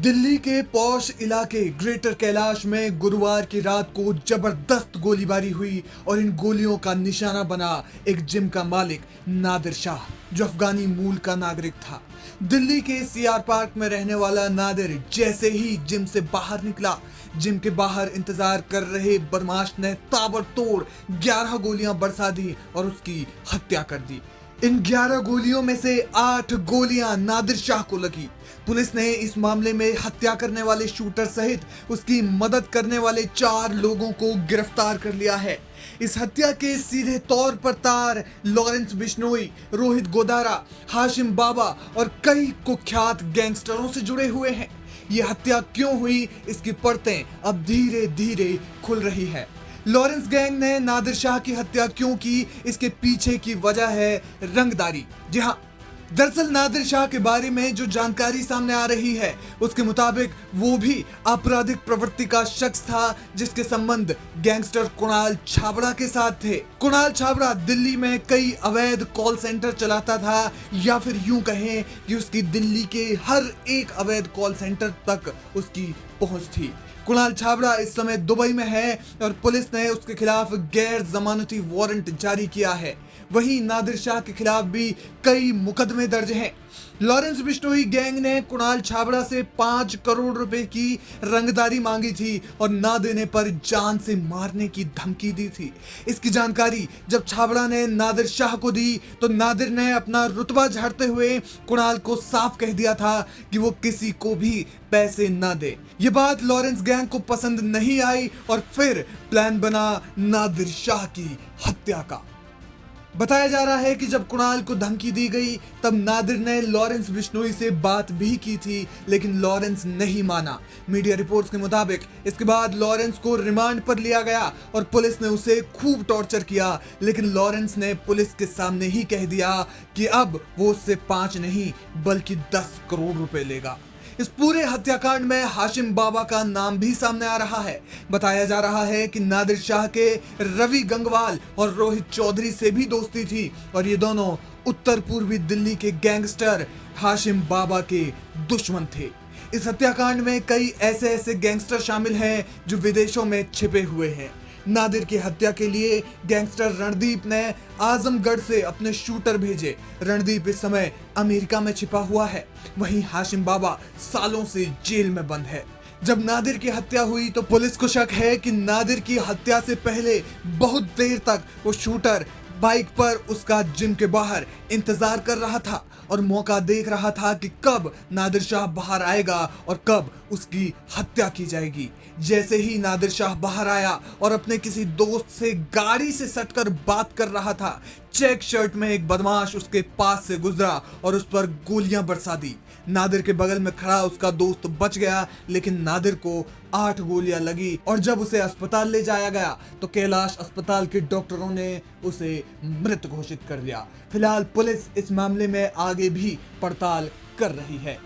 दिल्ली के पॉश इलाके ग्रेटर कैलाश में गुरुवार की रात को जबरदस्त गोलीबारी हुई और इन गोलियों का निशाना बना एक जिम का मालिक नादिर शाह, जो अफगानी मूल का नागरिक था। दिल्ली के सीआर पार्क में रहने वाला नादिर जैसे ही जिम से बाहर निकला, जिम के बाहर इंतजार कर रहे बदमाश ने ताबड़तोड़ 11 गोलियां बरसा दी और उसकी हत्या कर दी। इन 11 गोलियों में से 8 गोलियां नादिर शाह को लगी। पुलिस ने इस मामले में हत्या करने वाले शूटर सहित उसकी मदद करने वाले 4 लोगों को गिरफ्तार कर लिया है। इस हत्या के सीधे तौर पर तार लॉरेंस बिश्नोई, रोहित गोदारा, हाशिम बाबा और कई कुख्यात गैंगस्टरों से जुड़े हुए हैं। ये हत्या क्यों हुई, इसकी परतें अब धीरे धीरे खुल रही है। लॉरेंस गैंग ने नादिर शाह की हत्या क्यों की, इसके पीछे की वजह है रंगदारी। जी हाँ, दरअसल नादिर शाह के बारे में जो जानकारी सामने आ रही है उसके मुताबिक वो भी आपराधिक प्रवृत्ति का शख्स था, जिसके संबंध गैंगस्टर कुणाल छाबड़ा के साथ थे। कुणाल छाबड़ा दिल्ली में कई अवैध कॉल सेंटर चलाता था, या फिर यूं कहें कि उसकी दिल्ली के हर एक अवैध कॉल सेंटर तक उसकी पहुंच थी। कुणाल छाबड़ा इस समय दुबई में है और पुलिस ने उसके खिलाफ गैर जमानती वारंट जारी किया है। वहीं नादिर शाह के खिलाफ भी कई मुकदमे दर्ज हैं। लॉरेंस बिश्नोई गैंग ने कुणाल छाबड़ा से 5 करोड़ रुपए की रंगदारी मांगी थी और ना देने पर जान से मारने की धमकी दी थी। इसकी जानकारी जब छाबड़ा ने नादिर शाह को दी तो नादिर ने अपना रुतबा झाड़ते हुए कुणाल को साफ कह दिया था कि वो किसी को भी पैसे ना दे। ये बात लॉरेंस गैंग को पसंद नहीं आई और फिर प्लान बना नादिर शाह की हत्या का। बताया जा रहा है कि जब कुणाल को धमकी दी गई तब नादिर ने लॉरेंस बिश्नोई से बात भी की थी, लेकिन लॉरेंस नहीं माना। मीडिया रिपोर्ट्स के मुताबिक इसके बाद लॉरेंस को रिमांड पर लिया गया और पुलिस ने उसे खूब टॉर्चर किया, लेकिन लॉरेंस ने पुलिस के सामने ही कह दिया कि अब वो उससे 5 नहीं बल्कि 10 करोड़ रुपए लेगा। इस पूरे हत्याकांड में हाशिम बाबा का नाम भी सामने आ रहा है। बताया जा रहा है कि नादिर शाह के रवि गंगवाल और रोहित चौधरी से भी दोस्ती थी और ये दोनों उत्तर पूर्वी दिल्ली के गैंगस्टर हाशिम बाबा के दुश्मन थे। इस हत्याकांड में कई ऐसे गैंगस्टर शामिल हैं जो विदेशों में छिपे हुए हैं। नादिर की हत्या के लिए गैंगस्टर रणदीप ने आजमगढ़ से अपने शूटर भेजे। रणदीप इस समय अमेरिका में छिपा हुआ है। वहीं हाशिम बाबा सालों से जेल में बंद है। जब नादिर की हत्या हुई तो पुलिस को शक है कि नादिर की हत्या से पहले बहुत देर तक वो शूटर बाइक पर उसका जिम के बाहर इंतजार कर रहा था और मौका देख रहा था कि कब नादिर शाह बाहर आएगा और कब उसकी हत्या की जाएगी। जैसे ही नादिर शाह बाहर आया और अपने किसी दोस्त से गाड़ी से सटकर बात कर रहा था, चेक शर्ट में एक बदमाश उसके पास से गुजरा और उस पर गोलियां बरसा दी। नादिर के बगल में खड़ा उसका दोस्त बच गया, लेकिन नादिर को 8 गोलियां लगी और जब उसे अस्पताल ले जाया गया तो कैलाश अस्पताल के डॉक्टरों ने उसे मृत घोषित कर दिया। फिलहाल पुलिस इस मामले में आगे भी पड़ताल कर रही है।